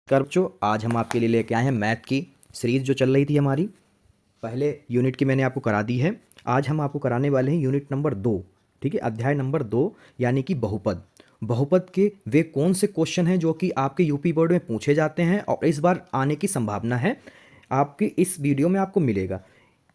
कर बच्चों, आज हम आपके लिए लेके आए हैं मैथ की सीरीज़ जो चल रही थी हमारी। पहले यूनिट की मैंने आपको करा दी है। आज हम आपको कराने वाले हैं यूनिट नंबर 2। ठीक है, अध्याय नंबर 2 यानी कि बहुपद। बहुपद के वे कौन से क्वेश्चन हैं जो कि आपके यूपी बोर्ड में पूछे जाते हैं और इस बार आने की संभावना है। आपकी इस वीडियो में आपको मिलेगा।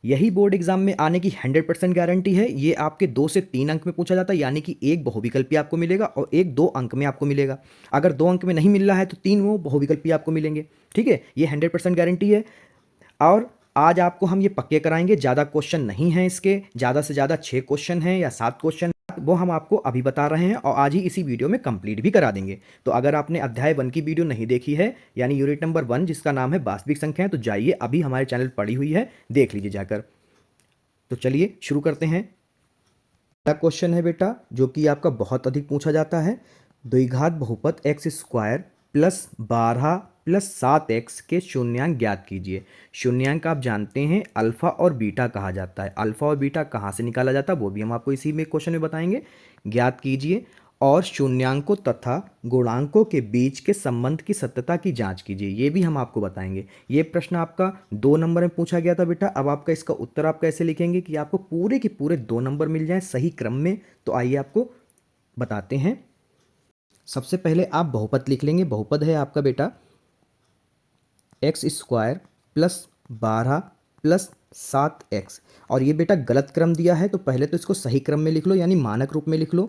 यही बोर्ड एग्जाम में आने की 100% गारंटी है। ये आपके 2 से 3 अंक में पूछा जाता है, यानी कि एक बहुविकल्पी आपको मिलेगा और एक 2 अंक में आपको मिलेगा। अगर 2 अंक में नहीं मिल रहा है तो 3 वो बहुविकल्पी आपको मिलेंगे। ठीक है, ये 100% गारंटी है। और आज आपको हम ये पक्के कराएंगे। ज़्यादा क्वेश्चन नहीं हैं इसके, ज़्यादा से ज़्यादा 6 क्वेश्चन हैं या 7 क्वेश्चन, वो हम आपको अभी बता रहे हैं और आज ही इसी वीडियो में कंप्लीट भी करा देंगे। तो अगर आपने अध्याय 1 की वीडियो नहीं देखी है, यानी यूनिट नंबर 1 जिसका नाम है वास्तविक संख्याएं, तो जाइए अभी हमारे चैनल पड़ी हुई है, देख लीजिए जाकर। तो चलिए शुरू करते हैं। पहला क्वेश्चन है बेटा जो कि आपका बहुत अधिक पूछा जाता है। द्विघात बहुपद x square plus 12 plus 7x के शून्यांक ज्ञात कीजिए। शून्यांक आप जानते हैं अल्फा और बीटा कहा जाता है। अल्फा और बीटा कहाँ से निकाला जाता है वो भी हम आपको इसी में क्वेश्चन में बताएंगे। ज्ञात कीजिए और शून्यांकों तथा गुणांकों के बीच के संबंध की सत्यता की जांच कीजिए, ये भी हम आपको बताएंगे। ये प्रश्न आपका 2 नंबर में पूछा गया था बेटा। अब आपका इसका उत्तर आप कैसे लिखेंगे कि आपको पूरे के पूरे 2 नंबर मिल जाएं सही क्रम में। तो आइए आपको बताते हैं। सबसे पहले आप बहुपद लिख लेंगे। बहुपद है आपका बेटा x square plus 12 plus 7x। और ये बेटा गलत क्रम दिया है, तो पहले तो इसको सही क्रम में लिख लो, यानी मानक रूप में लिख लो।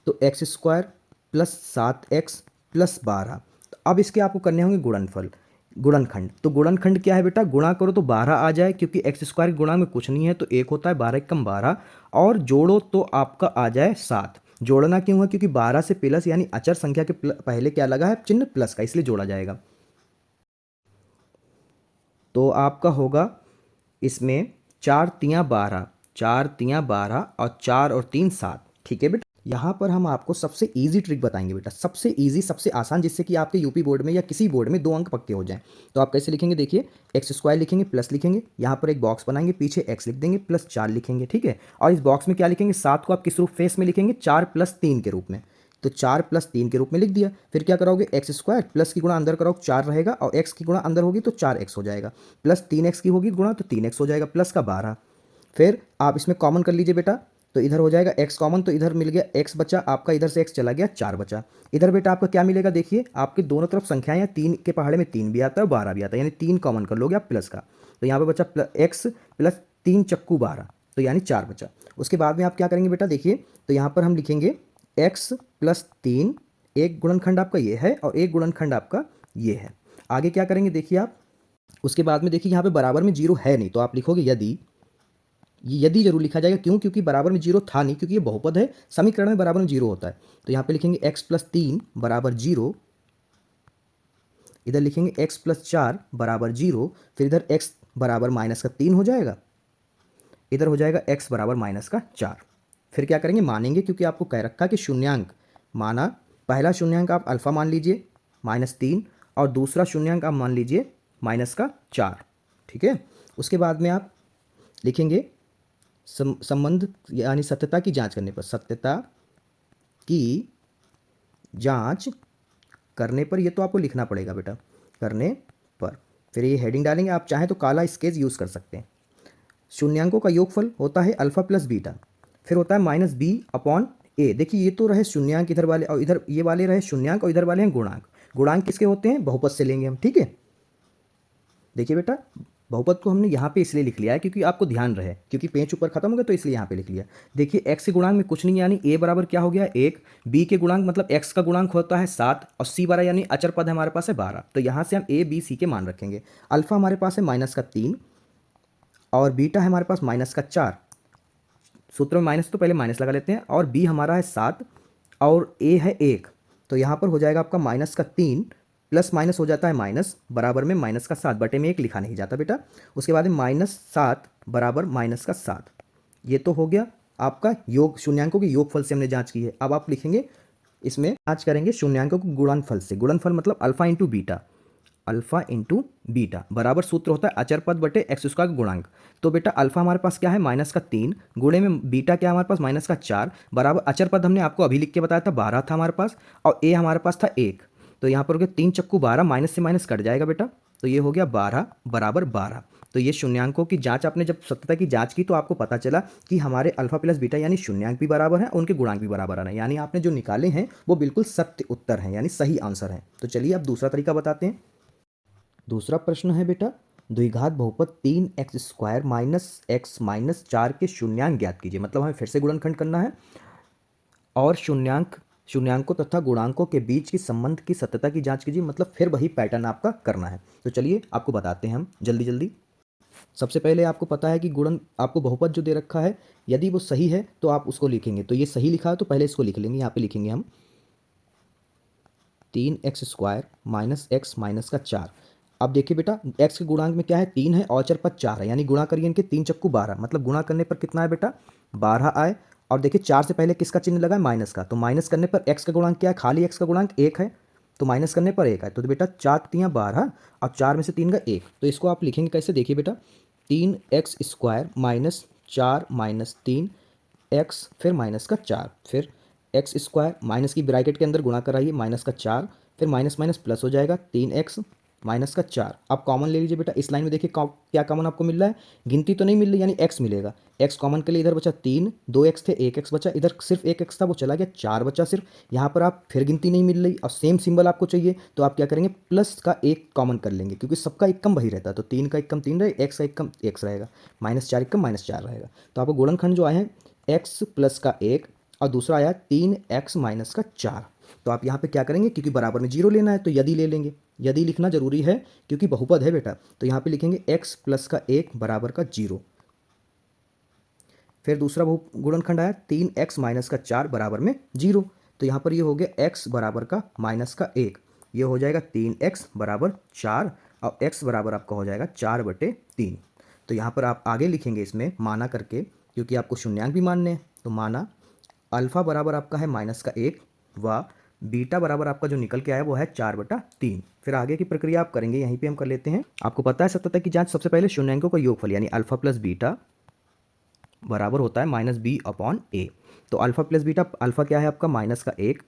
तो x square plus 7x plus 12। तो अब इसके आपको करने होंगे गुणनफल, गुणनखंड। तो गुणनखंड क्या है बेटा, गुणा करो तो 12 आ जाए, क्योंकि एक्स स्क्वायर गुणा में कुछ नहीं है तो एक होता है, 12 कम 12। और जोड़ो तो आपका आ जाए 7। जोड़ना क्यों है, क्योंकि 12 से प्लस यानी अचर संख्या के पहले क्या लगा है, चिन्ह प्लस का, इसलिए जोड़ा जाएगा। तो आपका होगा इसमें 4 तियाँ 12, 4 तियाँ 12 और 4 और 3 7। ठीक है बेटा, यहाँ पर हम आपको सबसे इजी ट्रिक बताएंगे बेटा, सबसे इजी सबसे आसान, जिससे कि आपके यूपी बोर्ड में या किसी बोर्ड में 2 अंक पक्के हो जाएं। तो आप कैसे लिखेंगे, देखिए एक्स स्क्वायर लिखेंगे प्लस लिखेंगे, यहाँ पर एक बॉक्स बनाएंगे, पीछे एक्स लिख देंगे, प्लस 4 लिखेंगे। ठीक है, और इस बॉक्स में क्या लिखेंगे, 7 को आप किस रूप फेस में लिखेंगे, 4 प्लस 3 के रूप में। तो 4 प्लस 3 के रूप में लिख दिया। फिर क्या करोगे, एक्स स्क्वायर प्लस की गुणा अंदर करोगे 4 रहेगा, और एक्स की गुणा अंदर होगी तो 4x हो जाएगा, प्लस 3x की होगी गुणा तो 3x हो जाएगा, प्लस का 12। फिर आप इसमें कॉमन कर लीजिए बेटा, तो इधर हो जाएगा x कॉमन, तो इधर मिल गया x बचा आपका, इधर से x चला गया 4 बचा। इधर बेटा आपका क्या मिलेगा, देखिए आपके दोनों तरफ संख्याएं, 3 के पहाड़े में 3 भी आता है और 12 भी आता है, यानी 3 कॉमन कर लोगे आप प्लस का। तो यहाँ पे बचा x प्लस 3 चक्कू 12, तो यानी 4 बचा। उसके बाद में आप क्या करेंगे बेटा, देखिए तो यहाँ पर हम लिखेंगे x प्लस 3, एक गुणनखंड आपका ये है और एक गुणनखंड आपका ये है। आगे क्या करेंगे देखिए आप, उसके बाद में देखिए यहाँ पे बराबर में जीरो है नहीं, तो आप लिखोगे यदि। ये यदि जरूर लिखा जाएगा, क्यों, क्योंकि बराबर में जीरो था नहीं, क्योंकि ये बहुपद है, समीकरण में बराबर में जीरो होता है। तो यहाँ पे लिखेंगे x प्लस 3 बराबर जीरो, इधर लिखेंगे x प्लस 4 बराबर जीरो, फिर इधर x बराबर माइनस का 3 हो जाएगा, इधर हो जाएगा x बराबर माइनस का 4। फिर क्या करेंगे, मानेंगे, क्योंकि आपको कह रखा कि शून्यांक माना, पहला शून्यांक आप अल्फा मान लीजिए -3, और दूसरा शून्यांक आप मान लीजिए -4। ठीक है, उसके बाद में आप लिखेंगे संबंध यानी सत्यता की जांच करने पर, सत्यता की जांच करने पर, ये तो आपको लिखना पड़ेगा बेटा, करने पर। फिर ये हेडिंग डालेंगे, आप चाहें तो काला स्केच यूज़ कर सकते हैं। शून्यांकों का योगफल होता है अल्फा प्लस बीटा, फिर होता है -b/a। देखिए ये तो रहे शून्यांक इधर वाले, और इधर ये वाले रहे शून्यांक, और इधर वाले हैं गुणांक। गुणांक किसके होते हैं, बहुपद से लेंगे हम। ठीक है, देखिए बेटा बहुपद को हमने यहाँ पे इसलिए लिख लिया है क्योंकि आपको ध्यान रहे, क्योंकि पेज ऊपर खत्म हो गया तो इसलिए यहाँ पे लिख लिया। देखिए x के गुणांक में कुछ नहीं, यानी a बराबर क्या हो गया 1, b के गुणांक मतलब x का गुणांक होता है 7, और c बराबर यानी अचर पद हमारे पास है 12। तो यहाँ से हम a b c के मान रखेंगे। अल्फा हमारे पास है -3 और बीटा है हमारे पास -4। सूत्र में माइनस तो पहले माइनस लगा लेते हैं, और b हमारा है 7 और a है 1। तो यहाँ पर हो जाएगा आपका -3 प्लस माइनस हो जाता है माइनस, बराबर में -7 बटे में 1 लिखा नहीं जाता बेटा। उसके बाद में -7 बराबर -7। ये तो हो गया आपका योग, शून्यांकों के योगफल से हमने जांच की है। अब आप लिखेंगे इसमें जांच करेंगे शून्यांकों को गुणनफल से। गुणनफल मतलब alpha into beta, alpha into beta बराबर सूत्र होता है अचर पद बटे एक्स स्क्वायर का गुणांक। तो बेटा अल्फा हमारे पास क्या है -3, गुणे में बीटा क्या है हमारे पास -4, बराबर अचर पद हमने आपको अभी लिख के बताया था 12 था हमारे पास, और ए हमारे पास था 1। तो यहाँ पर हो गया 3 चक्कू 12, माइनस से माइनस कट जाएगा बेटा, तो ये हो गया 12 बराबर 12। तो ये शून्यांकों की जांच आपने जब सत्यता की जांच की तो आपको पता चला कि हमारे अल्फा प्लस बीटा यानी शून्यांक भी बराबर है, उनके गुणांक भी बराबर है, यानी आपने जो निकाले हैं वो बिल्कुल सत्य उत्तर हैं, यानी सही आंसर है। तो चलिए अब दूसरा तरीका बताते हैं। दूसरा प्रश्न है बेटा, द्विघात बहुपद 3x² माइनस x माइनस 4 के शून्यांक ज्ञात कीजिए। मतलब हमें फिर से गुणनखंड करना है और शून्यांकों तथा गुणांकों के बीच की संबंध की सत्यता की जांच कीजिए। मतलब फिर वही पैटर्न आपका करना है। तो चलिए आपको बताते हैं हम जल्दी जल्दी। सबसे पहले आपको पता है कि गुणन आपको बहुपद जो दे रखा है, यदि वो सही है तो आप उसको लिखेंगे। तो ये सही लिखा है तो पहले इसको लिख लेंगे। यहाँ पे लिखेंगे हम 3x² माइनस x माइनस का 4। अब देखिए बेटा, x के गुणांक में क्या है, 3 है और अचर पद 4 है, यानी गुणा करिए इनके, 3 चक्कू 12, मतलब गुणा करने पर कितना है बेटा, 12 आए। और देखिए 4 से पहले किसका चिन्ह लगा है, माइनस का, तो माइनस करने पर x का गुणांक क्या है, खाली x का गुणांक 1 है, तो माइनस करने पर 1 है। तो बेटा 4 तियाँ 12 और 4 में से 3 का 1, तो इसको आप लिखेंगे कैसे, देखिए बेटा 3x² माइनस 4 माइनस 3x फिर माइनस का 4, फिर x² माइनस की ब्रैकेट के अंदर गुणा कराइए, माइनस का 4, फिर माइनस माइनस प्लस हो जाएगा 3x माइनस का 4। आप कॉमन ले लीजिए बेटा, इस लाइन में देखिए क्या कॉमन आपको मिल रहा है, गिनती तो नहीं मिल रही, यानी x मिलेगा। x कॉमन के लिए इधर बचा 3, 2x थे 1x बचा, इधर सिर्फ 1x था वो चला गया, 4 बचा सिर्फ। यहाँ पर आप फिर गिनती नहीं मिल रही और सेम सिंबल आपको चाहिए, तो आप क्या करेंगे, प्लस का 1 कॉमन कर लेंगे, क्योंकि सबका एक कम वही रहता है। तो 3 का एक कम 3 रहे, x का एक कम x रहेगा, -4 एक कम -4 रहेगा। तो आपको गुणनखंड जो आए हैं x प्लस का 1 और दूसरा आया 3x माइनस का 4। तो आप यहाँ पे क्या करेंगे, क्योंकि बराबर में 0 लेना है तो यदि ले लेंगे, यदि लिखना जरूरी है क्योंकि बहुपद है बेटा। तो यहाँ पे लिखेंगे x प्लस का 1 बराबर का 0। फिर दूसरा गुणनखंड आया 3x माइनस का 4 बराबर में 0। तो यहाँ पर ये हो गया x बराबर का माइनस का 1, ये हो जाएगा 3x बराबर 4 और x बराबर आपका हो जाएगा 4/3। तो यहाँ पर आप आगे लिखेंगे इसमें माना करके, क्योंकि आपको शून्यांक भी मानने हैं। तो माना अल्फा बराबर आपका है -1 व बीटा बराबर आपका जो निकल के आया वो है 4/3। फिर आगे की प्रक्रिया आप करेंगे, यहीं पे हम कर लेते हैं। आपको पता है सत्यता की जांच, सबसे पहले शून्यांकों का योगफल यानी अल्फा प्लस बीटा बराबर होता है -b/a। तो अल्फा प्लस बीटा, अल्फा क्या है आपका माइनस का 1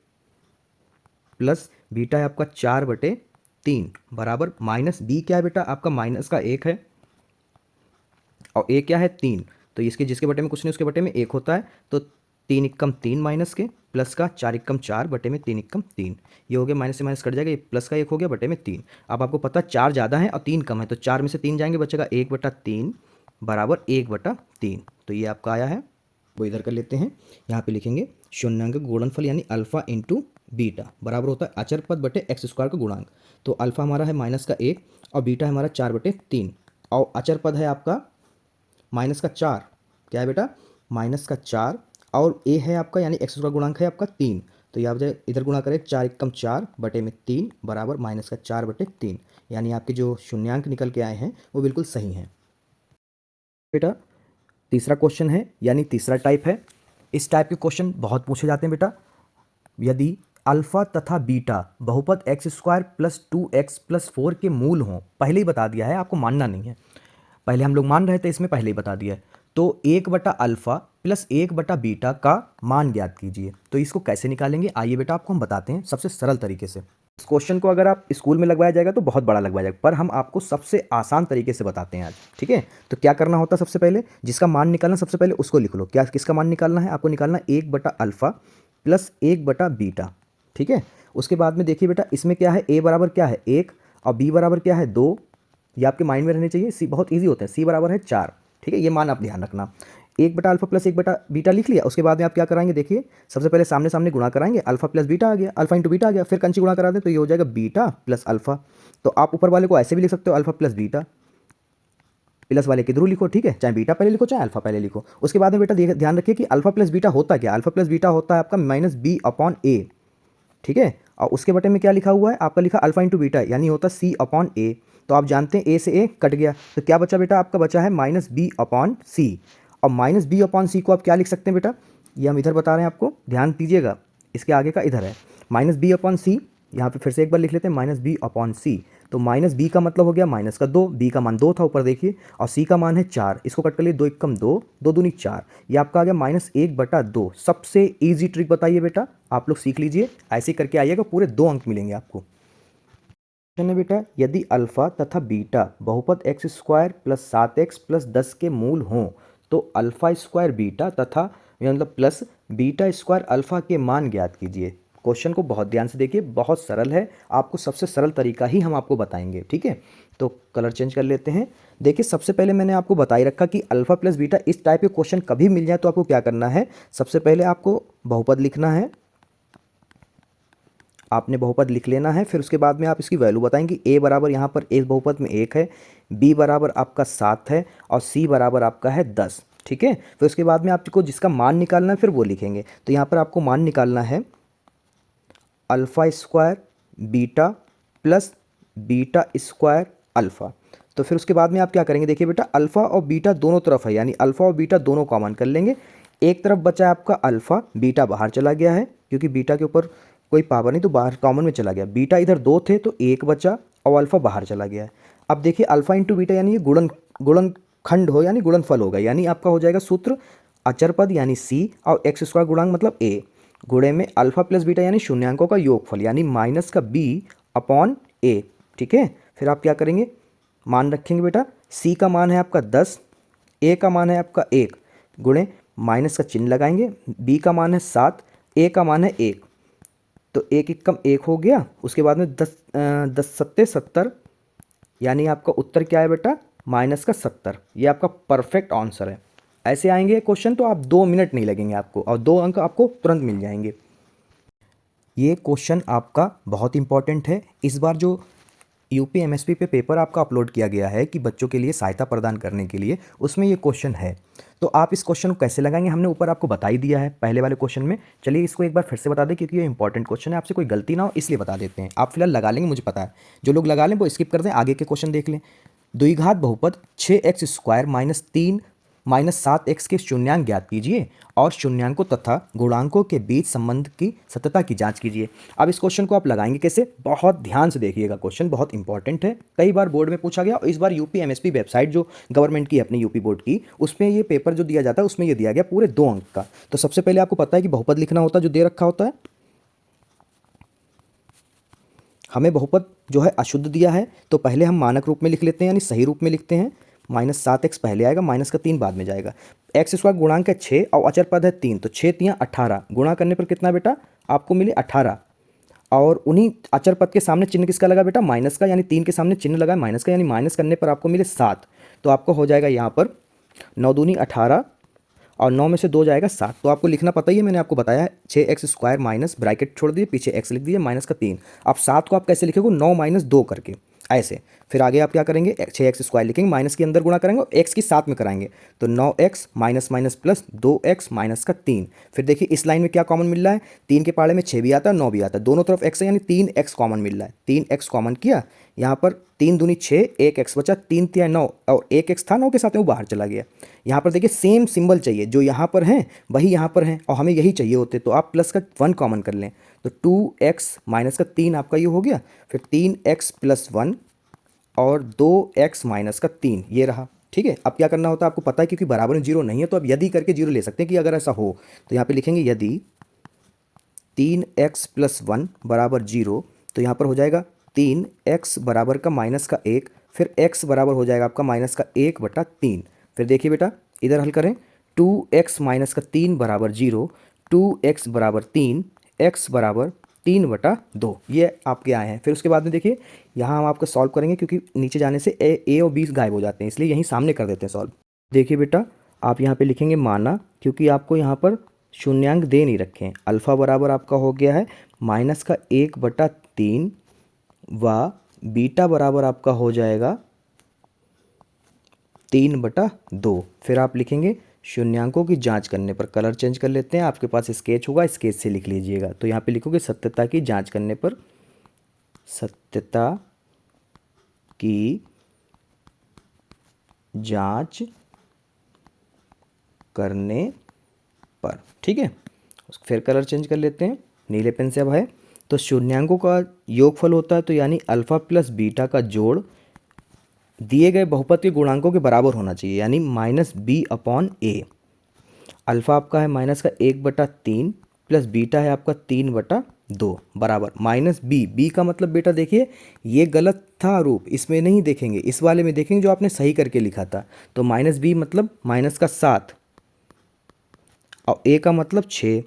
प्लस बीटा है आपका 4/3 बराबर माइनस b क्या है बेटा आपका माइनस का 1 है और a क्या है 3। तो इसके जिसके बटे में कुछ नहीं उसके बटे में 1 होता है, तो 3 एकम 3 माइनस के प्लस का 4 एकम 4 बटे में 3 एकम 3, ये हो गया माइनस से माइनस कट जाएगा, ये प्लस का 1 हो गया बटे में 3। अब आपको पता है 4 ज़्यादा है और 3 कम है, तो 4 में से 3 जाएंगे, बचेगा 1/3 बराबर 1/3। तो ये आपका आया है, वो इधर कर लेते हैं। यहाँ पे लिखेंगे शून्यांक का गुणनफल यानी अल्फा इंटू बीटा बराबर होता है अचर पद बटे x² का गुणांक। तो अल्फा हमारा है माइनस का 1 और बीटा हमारा 4/3 और अचर पद है आपका माइनस का 4, क्या है बेटा माइनस का 4 और a है आपका यानी x का गुणांक है आपका 3। तो यहाँ पे इधर गुणा करें 4 एकम 4 बटे में 3 बराबर माइनस का 4/3, यानी आपके जो शून्यांक निकल के आए हैं वो बिल्कुल सही हैं बेटा। तीसरा क्वेश्चन है यानी तीसरा टाइप है। इस टाइप के क्वेश्चन बहुत पूछे जाते हैं बेटा। यदि अल्फा तथा बीटा बहुपद x² प्लस 2x प्लस 4 के मूल हों, पहले ही बता दिया है, आपको मानना नहीं है, पहले हम लोग मान रहे थे, इसमें पहले ही बता दिया है। तो 1/अल्फा प्लस 1/बीटा का मान ज्ञात कीजिए। तो इसको कैसे निकालेंगे, आइए बेटा आपको हम बताते हैं सबसे सरल तरीके से। इस क्वेश्चन को अगर आप स्कूल में लगवाया जाएगा तो बहुत बड़ा लगवाया जाएगा, पर हम आपको सबसे आसान तरीके से बताते हैं आज, ठीक है। तो क्या करना होता है, सबसे पहले जिसका मान निकालना सबसे पहले उसको लिख लो। क्या किसका मान निकालना है, आपको निकालना 1/अल्फा प्लस 1/बीटा, ठीक है। उसके बाद में देखिए बेटा इसमें क्या है, a बराबर क्या है 1 और b बराबर क्या है 2, ये आपके माइंड में रहने चाहिए। सी बहुत ईजी होते हैं, सी बराबर है 4, ठीक है, ये मान आप ध्यान रखना। 1/अल्फा प्लस 1/बीटा लिख लिया। उसके बाद में आप क्या कराएंगे, देखिए सबसे पहले सामने सामने गुणा कराएंगे, अल्फा प्लस बीटा आ गया, अल्फा इंटू बीटा आ गया, फिर कंची गुणा करा दें तो ये हो जाएगा बीटा प्लस अल्फा। तो आप ऊपर वाले को ऐसे भी लिख सकते हो, अल्फा प्लस बीटा, प्लस वाले के थ्रू लिखो, ठीक है, चाहे बीटा पहले लिखो चाहे अल्फा पहले लिखो। उसके बाद में बेटा ध्यान रखिए कि अल्फा प्लस बीटा होता क्या, अल्फा प्लस बीटा होता है आपका -b/a, ठीक है। और उसके बटे में क्या लिखा हुआ है आपका, लिखा अल्फा इंटू बीटा यानी होता c/a। तो आप जानते हैं a से a कट गया, तो क्या बचा बेटा आपका, बचा है -b/c। और -b/c को आप क्या लिख सकते हैं बेटा, ये हम इधर बता रहे हैं आपको, ध्यान दीजिएगा, इसके आगे का इधर है -b/c। यहाँ पे फिर से एक बार लिख लेते हैं -b/c। तो -b का मतलब हो गया माइनस का 2, b का मान 2 था ऊपर देखिए, और c का मान है 4, इसको कट कर लिए 2 एकम 2, 2 दूनी 4, ये आपका आ गया -1/2। सबसे ईजी ट्रिक बताइए बेटा, आप लोग सीख लीजिए, ऐसे करके आइएगा, पूरे 2 अंक मिलेंगे आपको। है बेटा, यदि अल्फा तथा बीटा बहुपद x square plus 7x plus 10 के मूल हों तो अल्फा स्क्वायर बीटा तथा मतलब प्लस बीटा स्क्वायर अल्फा के मान ज्ञात कीजिए। क्वेश्चन को बहुत ध्यान से देखिए, बहुत सरल है, आपको सबसे सरल तरीका ही हम आपको बताएंगे, ठीक है। तो कलर चेंज कर लेते हैं। देखिए सबसे पहले मैंने आपको बता ही रखा कि अल्फा प्लस बीटा इस टाइप के क्वेश्चन कभी मिल जाए तो आपको क्या करना है, सबसे पहले आपको बहुपद लिखना है, आपने बहुपद लिख लेना है। फिर उसके बाद में आप इसकी वैल्यू बताएंगे। ए बराबर यहाँ पर इस बहुपद में 1 है, बी बराबर आपका 7 है और सी बराबर आपका है 10, ठीक है। फिर उसके बाद में आपको जिसका मान निकालना है फिर वो लिखेंगे। तो यहाँ पर आपको मान निकालना है alpha square beta plus beta square alpha. तो फिर उसके बाद में आप क्या करेंगे, देखिए बेटा अल्फ़ा और बीटा दोनों तरफ है, यानी अल्फ़ा और बीटा दोनों कॉमन कर लेंगे। एक तरफ बचा है आपका अल्फ़ा, बीटा बाहर चला गया है क्योंकि बीटा के ऊपर कोई पावर नहीं तो बाहर कॉमन में चला गया। बीटा इधर 2 थे तो 1 बचा और अल्फ़ा बाहर चला गया है। अब देखिए अल्फ़ा इंटू बीटा यानी ये गुणनखंड हो यानी गुणनफल होगा, यानी आपका हो जाएगा सूत्र अचर पद यानी सी और एक्स स्क्वायर गुणांक मतलब ए गुणे में अल्फा प्लस बीटा यानी शून्यांकों का योगफल यानी माइनस का बी अपॉन ए, ठीक है। फिर आप क्या करेंगे, मान रखेंगे बेटा, सी का मान है आपका 10, ए का मान है आपका 1 गुणे माइनस का चिन्ह लगाएंगे, बी का मान है 7, ए का मान है 1, तो 1 1 कम 1 हो गया। उसके बाद में 10 सत्ते 70 यानी आपका उत्तर क्या है बेटा माइनस का 70। ये आपका परफेक्ट आंसर है। ऐसे आएंगे क्वेश्चन तो आप 2 मिनट नहीं लगेंगे आपको और 2 अंक आपको तुरंत मिल जाएंगे। ये क्वेश्चन आपका बहुत इंपॉर्टेंट है। इस बार जो यूपी एमएसपी पे पेपर आपका अपलोड किया गया है कि बच्चों के लिए सहायता प्रदान करने के लिए, उसमें ये क्वेश्चन है। तो आप इस क्वेश्चन को कैसे लगाएंगे हमने ऊपर आपको बता ही दिया है पहले वाले क्वेश्चन में। चलिए इसको एक बार फिर से बता दें क्योंकि ये इंपॉर्टेंट क्वेश्चन है, आपसे कोई गलती ना हो इसलिए बता देते हैं। आप फिलहाल लगा लेंगे मुझे पता है, जो लोग लगा लें वो स्किप कर दें, आगे के क्वेश्चन देख लें। द्विघात बहुपद 6x square minus 3 minus 7x के शून्यांक ज्ञात कीजिए और शून्यांकों तथा गुणांकों के बीच संबंध की सत्यता की जांच कीजिए। अब इस क्वेश्चन को आप लगाएंगे कैसे, बहुत ध्यान से देखिएगा, क्वेश्चन बहुत इंपॉर्टेंट है, कई बार बोर्ड में पूछा गया और इस बार यूपी एमएसपी वेबसाइट जो गवर्नमेंट की है अपनी यूपी बोर्ड की, उसमें ये पेपर जो दिया जाता है उसमें ये दिया गया पूरे 2 अंक का। तो सबसे पहले आपको पता है कि बहुपद लिखना होता है जो दे रखा होता है, हमें बहुपद जो है अशुद्ध दिया है तो पहले हम मानक रूप में लिख लेते हैं यानी सही रूप में लिखते हैं। -7x पहले आएगा, माइनस का 3 बाद में जाएगा। एक्स स्क्वायर गुणांक है 6 और अचर पद है 3, तो 6 3 18 गुणा करने पर कितना बेटा आपको मिले 18। और उन्हीं अचर पद के सामने चिन्ह किसका लगा बेटा माइनस का, यानी 3 के सामने चिन्ह लगा है माइनस का, यानी माइनस करने पर आपको मिले 7। तो आपको हो जाएगा यहाँ पर 9 दूनी 18 और 9 में से 2 जाएगा 7। तो आपको लिखना पता ही है, मैंने आपको बताया है 6x स्क्वायर माइनस ब्रैकेट छोड़ दिए पीछे x लिख दीजिए माइनस का 3। अब 7 को आप कैसे लिखोगे 9 माइनस 2 करके ऐसे। फिर आगे आप क्या करेंगे 6x स्क्वायर लिखेंगे, माइनस के अंदर गुणा करेंगे और x की साथ में कराएंगे तो 9x minus minus plus 2x minus का 3। फिर देखिए इस लाइन में क्या कॉमन मिल रहा है, 3 के पाड़े में 6 भी आता है 9 भी आता है, दोनों तरफ x है यानी 3x कॉमन मिल रहा है। 3x कॉमन किया, यहाँ पर 3 दूनी 6 1x बचा, 3 3 9 और 1x था 9 के साथ में वो बाहर चला गया। यहाँ पर देखिए सेम सिंबल चाहिए, जो यहाँ पर हैं वही यहाँ पर हैं और हमें यही चाहिए होते, तो आप प्लस का 1 कॉमन कर लें तो 2x माइनस का 3 आपका ये हो गया। फिर 3x प्लस 1 और 2x माइनस का 3 ये रहा, ठीक है। अब क्या करना होता है आपको पता है क्योंकि बराबर में 0 नहीं है तो अब यदि करके 0 ले सकते हैं कि अगर ऐसा हो तो यहाँ पे लिखेंगे यदि 3x प्लस 1 बराबर 0, तो यहाँ पर हो जाएगा 3x बराबर का माइनस का 1, फिर x बराबर हो जाएगा आपका माइनस का 1/3। फिर देखिए बेटा इधर हल करें, 2x माइनस का 3 बराबर 0, 2x बराबर 3, x बराबर 3/2 ये आपके आए हैं। फिर उसके बाद में देखिए यहाँ हम आपको सॉल्व करेंगे क्योंकि नीचे जाने से ए और बी गायब हो जाते हैं, इसलिए यहीं सामने कर देते हैं सॉल्व। देखिए बेटा आप यहाँ पे लिखेंगे माना, क्योंकि आपको यहाँ पर शून्यांक दे नहीं रखे हैं। अल्फ़ा बराबर आपका हो गया है माइनस का 1/3 व बीटा बराबर आपका हो जाएगा 3/2। फिर आप लिखेंगे शून्यांकों की जांच करने पर, कलर चेंज कर लेते हैं, आपके पास स्केच होगा स्केच से लिख लीजिएगा। तो यहाँ पे लिखोगे सत्यता की जांच करने पर, सत्यता की जांच करने पर, ठीक है। फिर कलर चेंज कर लेते हैं, नीले पेन से अब है तो शून्यांकों का योगफल होता है तो यानी अल्फ़ा प्लस बीटा का जोड़ दिए गए बहुपद के गुणांकों के बराबर होना चाहिए, यानी -b/a। अल्फ़ा आपका है माइनस का 1/3 प्लस बीटा है आपका 3/2। 2 बराबर माइनस बी, बी का मतलब बेटा देखिए ये गलत था रूप, इसमें नहीं देखेंगे, इस वाले में देखेंगे जो आपने सही करके लिखा था। तो माइनस बी मतलब माइनस का 7 और ए का मतलब 6।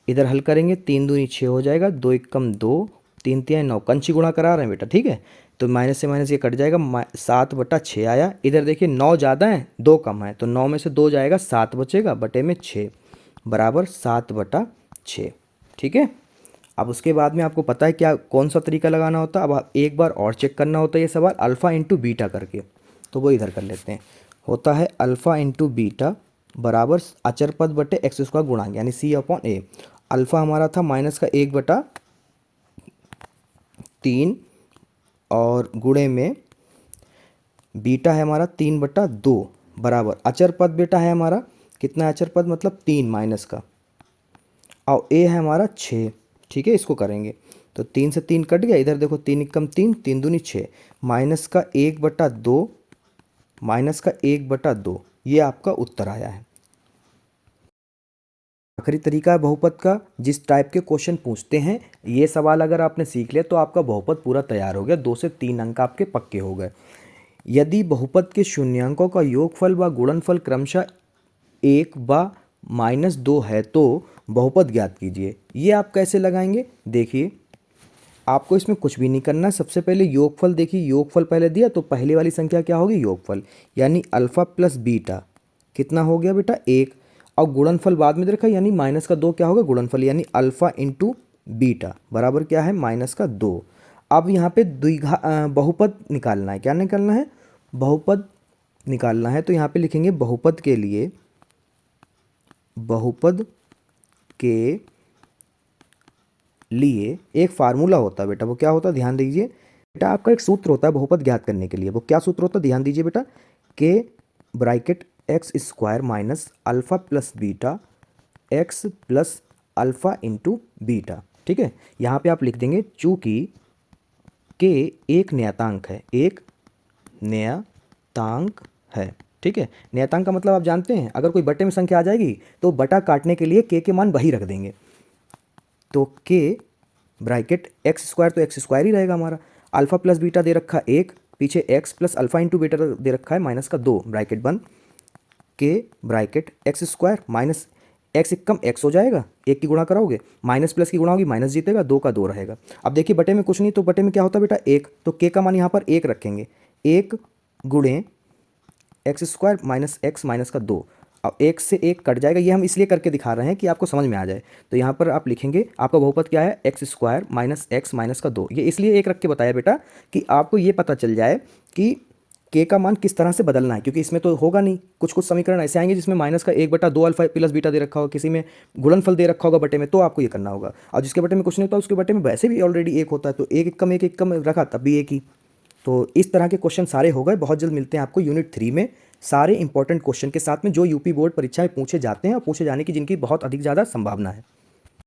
इधर हल करेंगे 3 दूनी 6 हो जाएगा, 2 एकम 2, 3 तिया 9, कंची गुणा करा रहे हैं बेटा, ठीक है। तो माइनस से माइनस ये कट जाएगा, 7/6 आया। इधर देखिए 9 ज़्यादा है 2 कम है, तो 9 में से 2 जाएगा, 7 बचेगा, बटे में 6 बराबर 7/6, ठीक है। अब उसके बाद में आपको पता है क्या कौन सा तरीका लगाना होता है। अब आप एक बार और चेक करना होता है ये सवाल अल्फ़ा इंटू बीटा करके, तो वो इधर कर लेते हैं। होता है अल्फ़ा इंटू बीटा बराबर अचर पद बटे एक्स स्क्वायर गुणा यानी C/A। अल्फ़ा हमारा था माइनस का 1/3 और गुणे में बीटा है हमारा 3/2 बराबर अचर पद बेटा है हमारा कितना, अचर पद मतलब 3 माइनस का, और ए है हमारा 6, ठीक है। इसको करेंगे तो 3 से 3 कट गया, इधर देखो 3 एकम 3, 3 दूनी 6, माइनस का 1/2 माइनस का 1/2, ये आपका उत्तर आया है। आखिरी तरीका है बहुपद का, जिस टाइप के क्वेश्चन पूछते हैं ये सवाल अगर आपने सीख लिया तो आपका बहुपद पूरा तैयार हो गया, 2 से 3 अंक आपके पक्के हो गए। यदि बहुपद के शून्यांकों का योगफल व गुणनफल क्रमशः 1 व -2 है तो बहुपद ज्ञात कीजिए। ये आप कैसे लगाएंगे, देखिए आपको इसमें कुछ भी नहीं करना। सबसे पहले योगफल देखिए, योगफल पहले दिया तो पहले वाली संख्या क्या होगी, योगफल, यानी अल्फ़ा प्लस बीटा कितना हो गया बेटा 1, और गुणनफल बाद में दे रखा है यानी माइनस का 2 क्या होगा गुणनफल, यानी अल्फ़ा इंटू बीटा बराबर क्या है माइनस का 2। अब यहाँ पे बहुपद निकालना है, क्या निकालना है, बहुपद निकालना है। तो यहाँ पे लिखेंगे बहुपद के लिए, बहुपद के लिए एक फार्मूला होता है बेटा, वो क्या होता है ध्यान दीजिए बेटा, आपका एक सूत्र होता है बहुपद ज्ञात करने के लिए। वो क्या सूत्र होता है ध्यान दीजिए बेटा, के bracket x square minus alpha plus beta x plus alpha into beta, ठीक है। यहाँ पे आप लिख देंगे चूँकि के एक नियतांक है, एक नियतांक है, ठीक है। नियतांक का मतलब आप जानते हैं, अगर कोई बटे में संख्या आ जाएगी तो बटा काटने के लिए के मान वही रख देंगे। तो के ब्रैकेट एक्स स्क्वायर तो एक्स स्क्वायर ही रहेगा हमारा, अल्फ़ा प्लस बीटा दे रखा 1, पीछे x plus alpha into beta दे रखा है माइनस का 2, ब्रैकेट बंद, के bracket x square minus x एकम एक्स हो जाएगा, एक की गुणा कराओगे, माइनस प्लस की गुणा होगी, माइनस जीतेगा, 2 का 2 रहेगा। अब देखिए बटे में कुछ नहीं, तो बटे में क्या होता है बेटा 1, तो के का मान यहाँ पर 1 रखेंगे, 1 गुणे x square minus x minus का 2, अब 1 से 1 कट जाएगा। ये हम इसलिए करके दिखा रहे हैं कि आपको समझ में आ जाए। तो यहाँ पर आप लिखेंगे आपका बहुपद क्या है, x square minus x minus का 2। ये इसलिए 1 रख के बताया बेटा कि आपको ये पता चल जाए कि के का मान किस तरह से बदलना है, क्योंकि इसमें तो होगा नहीं, कुछ कुछ समीकरण ऐसे आएंगे जिसमें माइनस का 1/2 अल्फा प्लस बीटा दे रखा होगा, किसी में गुणनफल दे रखा होगा बटे में, तो आपको ये करना होगा। और जिसके बटे में कुछ नहीं होता उसके बटे में वैसे भी ऑलरेडी 1 होता है, तो एक एकम रखा तब भी 1 ही। तो इस तरह के क्वेश्चन सारे हो गए। बहुत जल्द मिलते हैं आपको यूनिट 3 में सारे इंपॉर्टेंट क्वेश्चन के साथ में, जो यूपी बोर्ड परीक्षाएं पूछे जाते हैं और पूछे जाने की जिनकी बहुत अधिक ज़्यादा संभावना है।